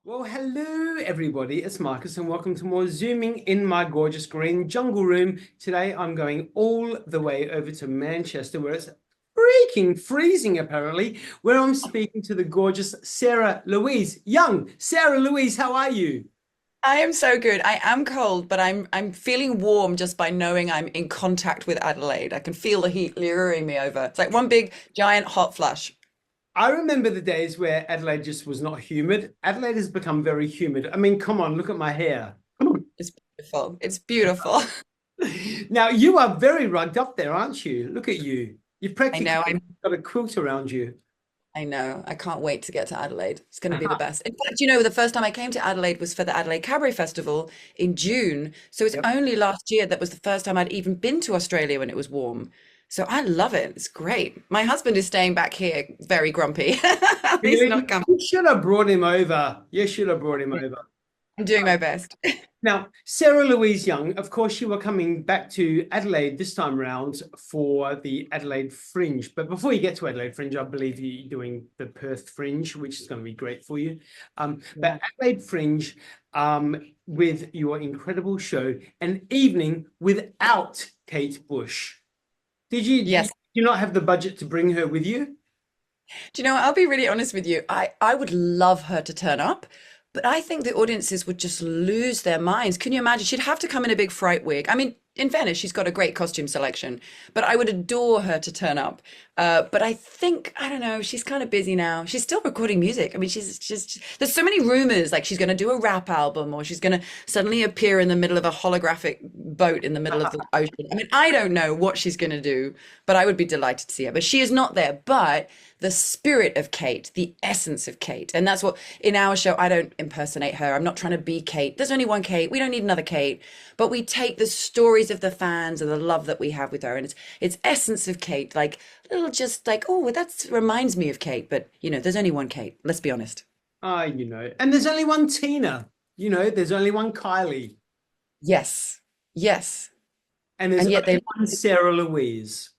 Well, hello everybody, it's Marcus and welcome to more Zooming in my gorgeous green jungle room. Today I'm going all the way over to Manchester where it's freaking freezing apparently, where I'm speaking to the gorgeous Sarah-Louise Young. Sarah-Louise, how are you? I am so good. I am cold, but I'm feeling warm just by knowing I'm in contact with Adelaide. I can feel the heat luring me over. It's like one big giant hot flush. I remember the days where Adelaide just was not humid. Adelaide has become very humid. I mean, come on, look at my hair. Come on. It's beautiful. It's beautiful. Now you are very rugged up there, aren't you? Look at you. You've I practically know. got a quilt around you. I know. I can't wait to get to Adelaide. It's going to be the best. In fact, the first time I came to Adelaide was for the Adelaide Cabaret Festival in June. So it's Yep. only last year that was the first time I'd even been to Australia when it was warm. So I love it. It's great. My husband is staying back here very grumpy. He's not coming. You should have brought him over. You should have brought him over. I'm doing my best. Now, Sarah-Louise Young, of course, you were coming back to Adelaide this time round for the Adelaide Fringe. But before you get to Adelaide Fringe, I believe you're doing the Perth Fringe, which is going to be great for you. Yeah. But Adelaide Fringe, with your incredible show, An Evening Without Kate Bush. Did Yes. you not have the budget to bring her with you? Do you know what? I'll be really honest with you. I would love her to turn up, but I think the audiences would just lose their minds. Can you imagine? She'd have to come in a big fright wig. I mean, in fairness, she's got a great costume selection, but I would adore her to turn up. But I think, I don't know, she's kind of busy now. She's still recording music. I mean, she's just, there's so many rumors like she's going to do a rap album or she's going to suddenly appear in the middle of a holographic boat in the middle of the ocean. I mean, I don't know what she's going to do, but I would be delighted to see her. But she is not there. But the spirit of Kate, the essence of Kate. And that's what in our show, I don't impersonate her. I'm not trying to be Kate. There's only one Kate. We don't need another Kate. But we take the stories of the fans and the love that we have with her. And it's essence of Kate, like little just like, oh, well, that reminds me of Kate. But there's only one Kate. Let's be honest. And there's only one Tina, there's only one Kylie, Yes. Yes. and there's And yet only they, one Sarah Louise.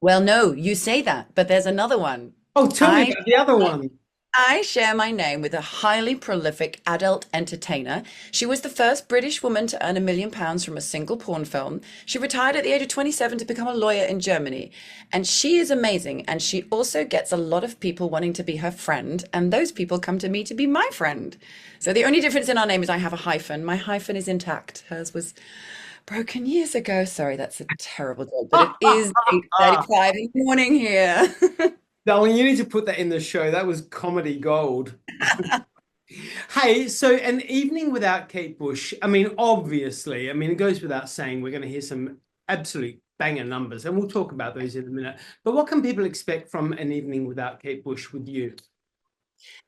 well, no, you say that, but there's another one. Oh, tell me I about the other one. I share my name with a highly prolific adult entertainer. She was the first British woman to earn £1 million from a single porn film. She retired at the age of 27 to become a lawyer in Germany. And she is amazing. And she also gets a lot of people wanting to be her friend. And those people come to me to be my friend. So the only difference in our name is I have a hyphen. My hyphen is intact. Hers was broken years ago. Sorry, that's a terrible joke, but it is 8:35 in the morning here. Darling, you need to put that in the show. That was comedy gold. Hey, so An Evening Without Kate Bush. I mean, obviously, it goes without saying we're going to hear some absolute banger numbers, and we'll talk about those in a minute. But what can people expect from An Evening Without Kate Bush with you?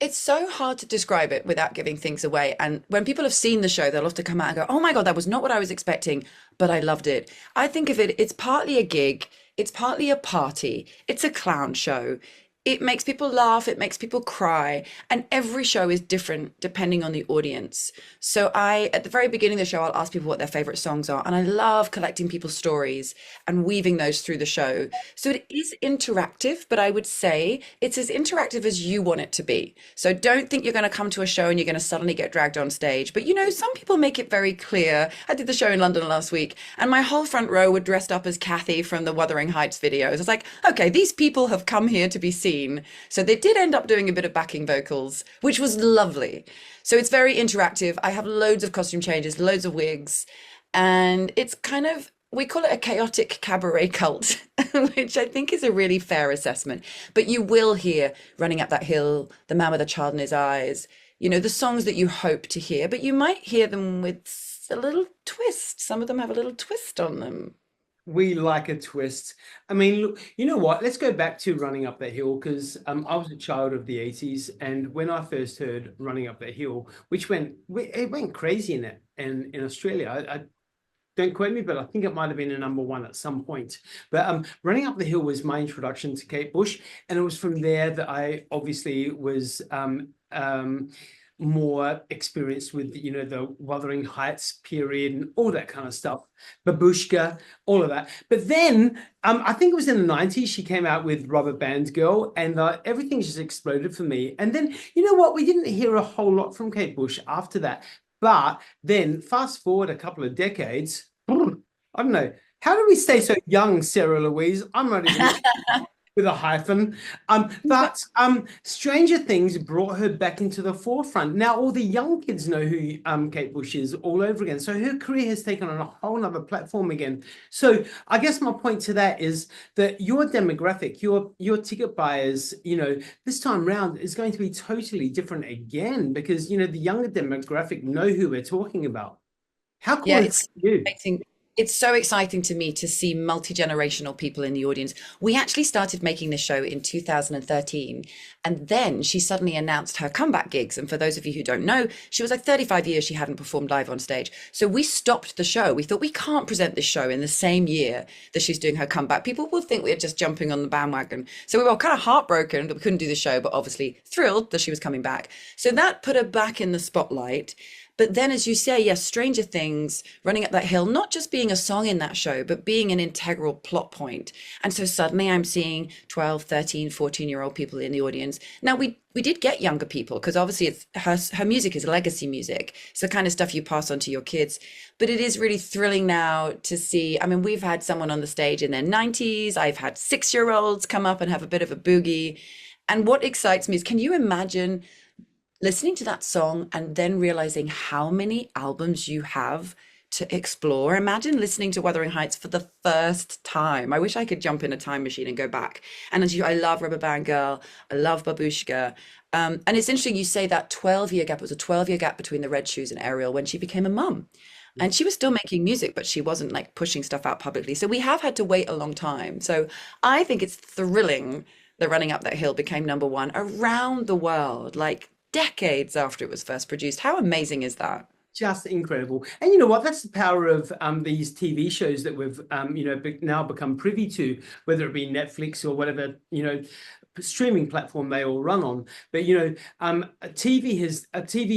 It's so hard to describe it without giving things away. And when people have seen the show, they'll often come out and go, "Oh my God, that was not what I was expecting, but I loved it." I think of it, it's partly a gig, it's partly a party, it's a clown show. It makes people laugh, it makes people cry, and every show is different depending on the audience. So at the very beginning of the show, I'll ask people what their favorite songs are, and I love collecting people's stories and weaving those through the show. So it is interactive, but I would say it's as interactive as you want it to be. So don't think you're going to come to a show and you're going to suddenly get dragged on stage. But some people make it very clear. I did the show in London last week, and my whole front row were dressed up as Kathy from the Wuthering Heights videos. I was like, okay, these people have come here to be seen. So they did end up doing a bit of backing vocals, which was lovely. So it's very interactive. I have loads of costume changes, loads of wigs, and it's kind of, we call it a chaotic cabaret cult, which I think is a really fair assessment. But you will hear Running Up That Hill, The Man with a Child in His Eyes, the songs that you hope to hear, but you might hear them with a little twist. Some of them have a little twist on them. We like a twist. Look, you know what? Let's go back to Running Up That Hill because I was a child of the 80s, and when I first heard Running Up That Hill, it went crazy in Australia. I don't quote me, but I think it might have been a number one at some point. But Running Up the Hill was my introduction to Kate Bush, and it was from there that I obviously was more experienced with, the Wuthering Heights period and all that kind of stuff, Babushka, all of that. But then I think it was in the 90s she came out with Rubber Band Girl, and everything just exploded for me. And then, you know what? We didn't hear a whole lot from Kate Bush after that. But then fast forward a couple of decades, I don't know. How do we stay so young, Sarah-Louise? I'm not even with a hyphen. But Stranger Things brought her back into the forefront. Now all the young kids know who Kate Bush is all over again. So her career has taken on a whole nother platform again. So I guess my point to that is that your demographic, your ticket buyers, this time round is going to be totally different again, because the younger demographic know who we're talking about. How cool Yeah, is that for you? it's so exciting to me to see multi-generational people in the audience. We actually started making this show in 2013, and then she suddenly announced her comeback gigs. And for those of you who don't know, she was like 35 years she hadn't performed live on stage. So we stopped the show. We thought, we can't present this show in the same year that she's doing her comeback. People will think we're just jumping on the bandwagon. So we were kind of heartbroken that we couldn't do the show, but obviously thrilled that she was coming back. So that put her back in the spotlight. But then, as you say, yes, Stranger Things, Running Up That Hill, not just being a song in that show, but being an integral plot point. And so suddenly I'm seeing 12, 13, 14-year-old people in the audience. Now, we did get younger people, because obviously her music is legacy music. It's the kind of stuff you pass on to your kids. But it is really thrilling now to see. I mean, we've had someone on the stage in their 90s. I've had 6-year-olds come up and have a bit of a boogie. And what excites me is, can you imagine listening to that song and then realizing how many albums you have to explore? Imagine listening to Wuthering Heights for the first time. I wish I could jump in a time machine and go back. And as I love Rubber Band Girl, I love Babushka. And it's interesting you say that 12-year gap. It was a 12-year gap between the Red Shoes and Ariel when she became a mum. And she was still making music, but she wasn't like pushing stuff out publicly. So we have had to wait a long time. So I think it's thrilling that Running Up That Hill became #1 around the world, like decades after it was first produced. How amazing is that? Just incredible. And you know what? That's the power of these TV shows that we've now become privy to, whether it be Netflix or whatever streaming platform they all run on. But TV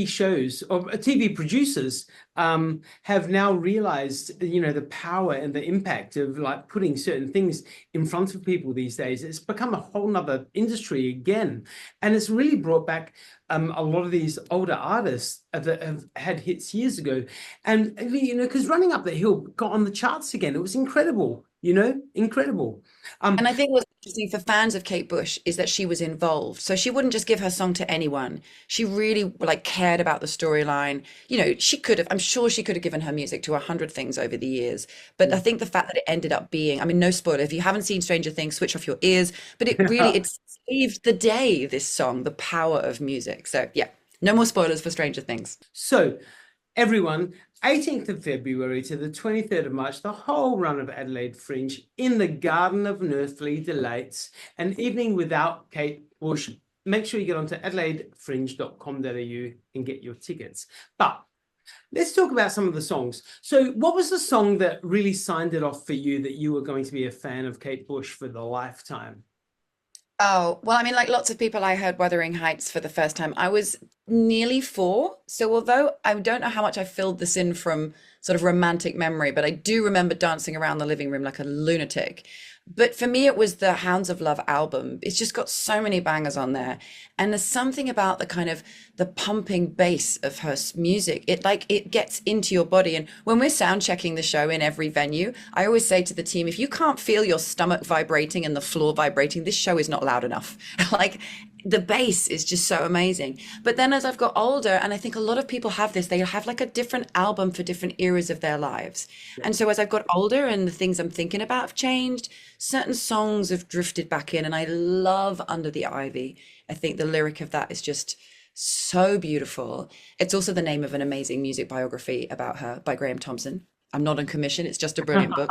shows or TV producers have now realized the power and the impact of like putting certain things in front of people these days. It's become a whole nother industry again, and it's really brought back a lot of these older artists that have had hits years ago. And because Running Up the Hill got on the charts again. It was incredible. Incredible. And I think what's interesting for fans of Kate Bush is that she was involved. So she wouldn't just give her song to anyone. She really like cared about the storyline. I'm sure she could have given her music to 100 things over the years. But I think the fact that it ended up being, I mean, no spoiler, if you haven't seen Stranger Things, switch off your ears. But it saved the day, this song, the power of music. So yeah, no more spoilers for Stranger Things. So everyone, 18th of February to the 23rd of March, the whole run of Adelaide Fringe in the Garden of Unearthly Delights, an evening without Kate Bush. Make sure you get onto adelaidefringe.com.au and get your tickets. But let's talk about some of the songs. So what was the song that really signed it off for you that you were going to be a fan of Kate Bush for the lifetime? Oh, well, I mean, like lots of people, I heard Wuthering Heights for the first time. I was nearly 4. So although I don't know how much I filled this in from sort of romantic memory, but I do remember dancing around the living room like a lunatic. But for me, it was the Hounds of Love album. It's just got so many bangers on there. And there's something about the kind of the pumping bass of her music. It gets into your body. And when we're sound checking the show in every venue, I always say to the team, if you can't feel your stomach vibrating and the floor vibrating, this show is not loud enough. Like the bass is just so amazing. But then as I've got older, and I think a lot of people have this, they have like a different album for different eras of their lives. Yeah. And so as I've got older and the things I'm thinking about have changed, certain songs have drifted back in, and I love Under the Ivy. I think the lyric of that is just so beautiful. It's also the name of an amazing music biography about her by Graham Thompson. I'm not on commission. It's just a brilliant book.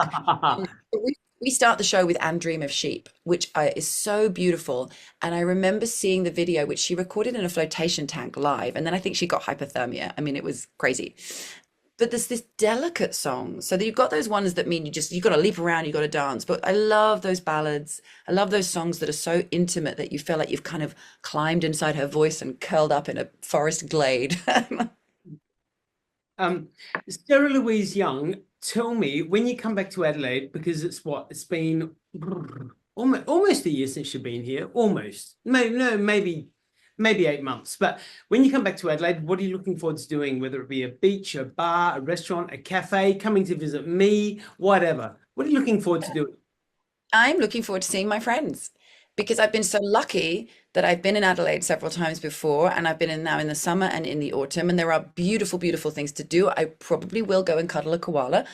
We start the show with And Dream of Sheep, which is so beautiful. And I remember seeing the video, which she recorded in a flotation tank live. And then I think she got hypothermia. I mean, it was crazy. but there's this delicate song. So that you've got those ones that mean you got to leap around, you got to dance. But I love those ballads. I love those songs that are so intimate that you feel like you've kind of climbed inside her voice and curled up in a forest glade. Um, Sarah-Louise Young, tell me when you come back to Adelaide, because it's been almost a year since you've been here, almost. Maybe no, maybe 8 months. But when you come back to Adelaide, what are you looking forward to doing? Whether it be a beach, a bar, a restaurant, a cafe, coming to visit me, whatever. What are you looking forward to doing? I'm looking forward to seeing my friends because I've been so lucky that I've been in Adelaide several times before, and I've been in now in the summer and in the autumn, and there are beautiful, beautiful things to do. I probably will go and cuddle a koala.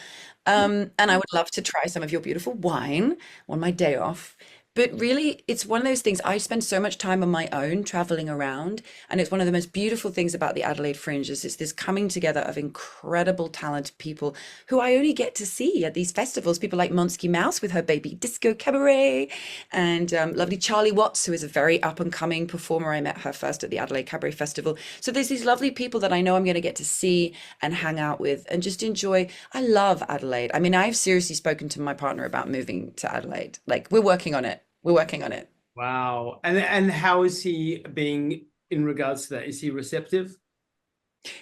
And I would love to try some of your beautiful wine on my day off. But really, it's one of those things. I spend so much time on my own traveling around, and it's one of the most beautiful things about the Adelaide Fringe is it's this coming together of incredible, talented people who I only get to see at these festivals. People like Monsky Mouse with her baby disco cabaret, and lovely Charlie Watts, who is a very up and coming performer. I met her first at the Adelaide Cabaret Festival. So there's these lovely people that I know I'm going to get to see and hang out with and just enjoy. I love Adelaide. I mean, I've seriously spoken to my partner about moving to Adelaide. Like, we're working on it. We're working on it. Wow. And how is he being in regards to that? Is he receptive?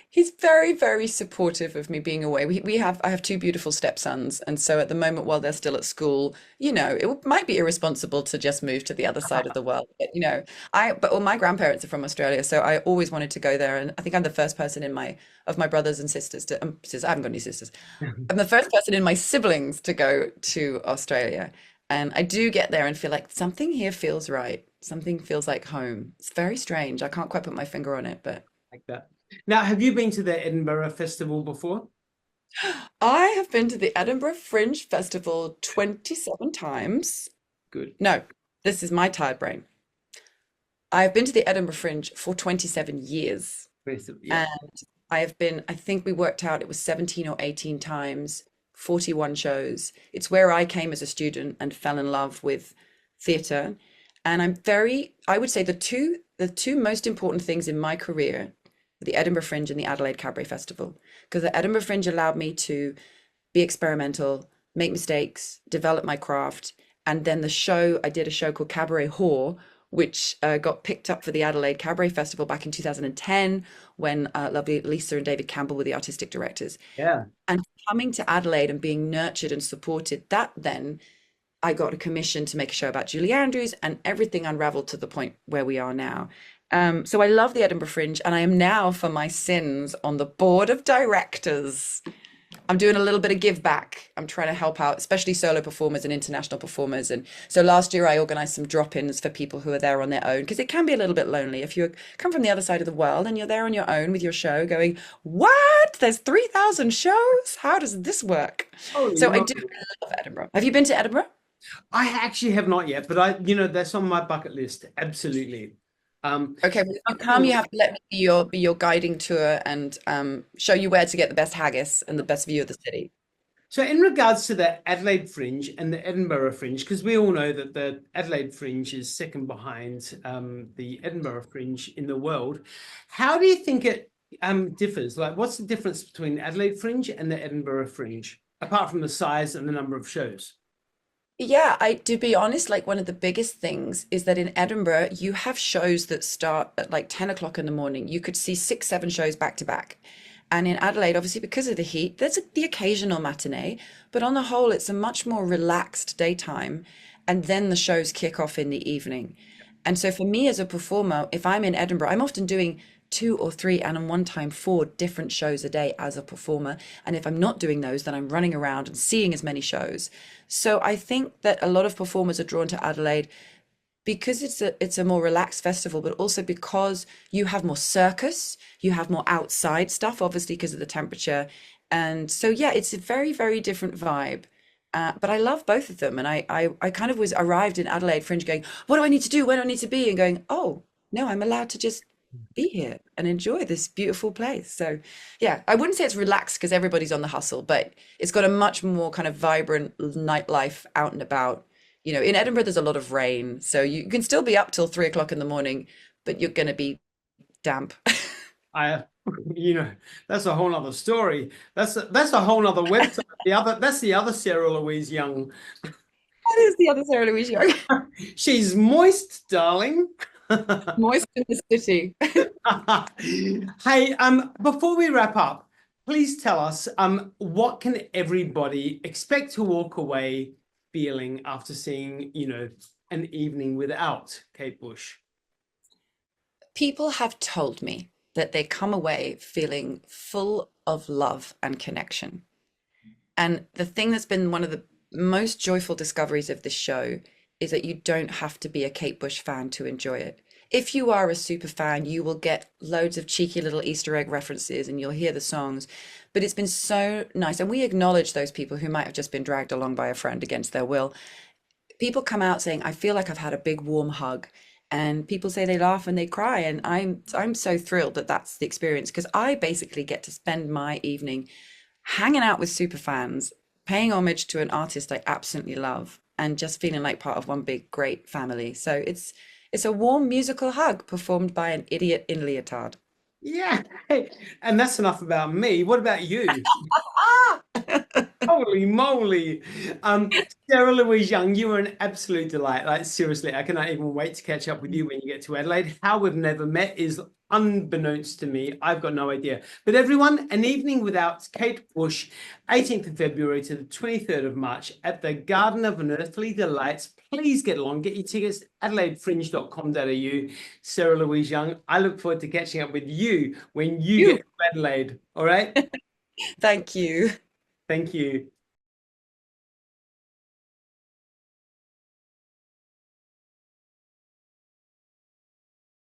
He's very, very supportive of me being away. I have two beautiful stepsons, and so at the moment, while they're still at school, it might be irresponsible to just move to the other side of the world. But all my grandparents are from Australia, so I always wanted to go there, and I think I'm the first person of my brothers and sisters I haven't got any sisters. I'm the first person in my siblings to go to Australia. And I do get there and feel like something here feels right. Something feels like home. It's very strange. I can't quite put my finger on it, but Like that. Now, have you been to the Edinburgh Festival before? I have been to the Edinburgh Fringe Festival 27 times. Good. No, this is my tired brain. I've been to the Edinburgh Fringe for 27 years. Yeah. And I have been, I think we worked out it was 17 or 18 times, 41 shows. It's where I came as a student and fell in love with theatre. And I would say the two most important things in my career were the Edinburgh Fringe and the Adelaide Cabaret Festival. Because the Edinburgh Fringe allowed me to be experimental, make mistakes, develop my craft. And then I did a show called Cabaret Whore, which got picked up for the Adelaide Cabaret Festival back in 2010 when lovely Lisa and David Campbell were the artistic directors. Yeah. And coming to Adelaide and being nurtured and supported, that then I got a commission to make a show about Julie Andrews, and everything unraveled to the point where we are now. So I love the Edinburgh Fringe, and I am now, for my sins, on the board of directors. I'm doing a little bit of give back. I'm trying to help out, especially solo performers and international performers. And so last year I organized some drop-ins for people who are there on their own, because it can be a little bit lonely if you come from the other side of the world and you're there on your own with your show going, what? There's 3,000 shows? How does this work? Oh, So I do love Edinburgh. Have you been to Edinburgh? I actually have not yet, but that's on my bucket list. Absolutely. Okay, well, if you come, you have to let me be your guiding tour and show you where to get the best haggis and the best view of the city. So in regards to the Adelaide Fringe and the Edinburgh Fringe, because we all know that the Adelaide Fringe is second behind the Edinburgh Fringe in the world, how do you think it differs? Like, what's the difference between the Adelaide Fringe and the Edinburgh Fringe, apart from the size and the number of shows? Yeah, to be honest, like one of the biggest things is that in Edinburgh, you have shows that start at like 10 o'clock in the morning. You could see 6, 7 shows back to back. And in Adelaide, obviously, because of the heat, there's the occasional matinee, but on the whole, it's a much more relaxed daytime. And then the shows kick off in the evening. And so for me as a performer, if I'm in Edinburgh, I'm often doing 2 or 3 and on one time 4 different shows a day as a performer. And if I'm not doing those, then I'm running around and seeing as many shows. So I think that a lot of performers are drawn to Adelaide because it's a more relaxed festival, but also because you have more circus, you have more outside stuff, obviously because of the temperature. And so, yeah, it's a very, very different vibe. But I love both of them. And I kind of arrived in Adelaide Fringe going, what do I need to do? Where do I need to be? And going, oh, no, I'm allowed to just be here and enjoy this beautiful place. So yeah, I wouldn't say it's relaxed because everybody's on the hustle, but it's got a much more kind of vibrant nightlife out and about. In Edinburgh, there's a lot of rain, so you can still be up till 3 o'clock in the morning, but you're going to be damp. You know, that's a whole nother story. That's a whole nother website. That's the other Sarah-Louise Young. That is the other Sarah-Louise Young. She's moist, darling. Moist in the city. Hey, before we wrap up, please tell us, what can everybody expect to walk away feeling after seeing, an evening without Kate Bush? People have told me that they come away feeling full of love and connection. And the thing that's been one of the most joyful discoveries of this show is that you don't have to be a Kate Bush fan to enjoy it. If you are a super fan, you will get loads of cheeky little Easter egg references and you'll hear the songs. But it's been so nice. And we acknowledge those people who might have just been dragged along by a friend against their will. People come out saying, I feel like I've had a big warm hug. And people say they laugh and they cry. And I'm so thrilled that that's the experience because I basically get to spend my evening hanging out with super fans, paying homage to an artist I absolutely love, and just feeling like part of one big great family. So it's a warm musical hug performed by an idiot in leotard. Yeah. And that's enough about me. What about you? Ah! Holy moly. Um, Sarah-Louise Young, you were an absolute delight. Like, seriously, I cannot even wait to catch up with you when you get to Adelaide. How we've never met is unbeknownst to me. I've got no idea. But everyone, an evening without Kate Bush, 18th of February to the 23rd of March at the Garden of Unearthly Delights. Please get along, get your tickets, adelaidefringe.com.au. Sarah-Louise Young, I look forward to catching up with you when you You. get to Adelaide. All right? Thank you. Thank you.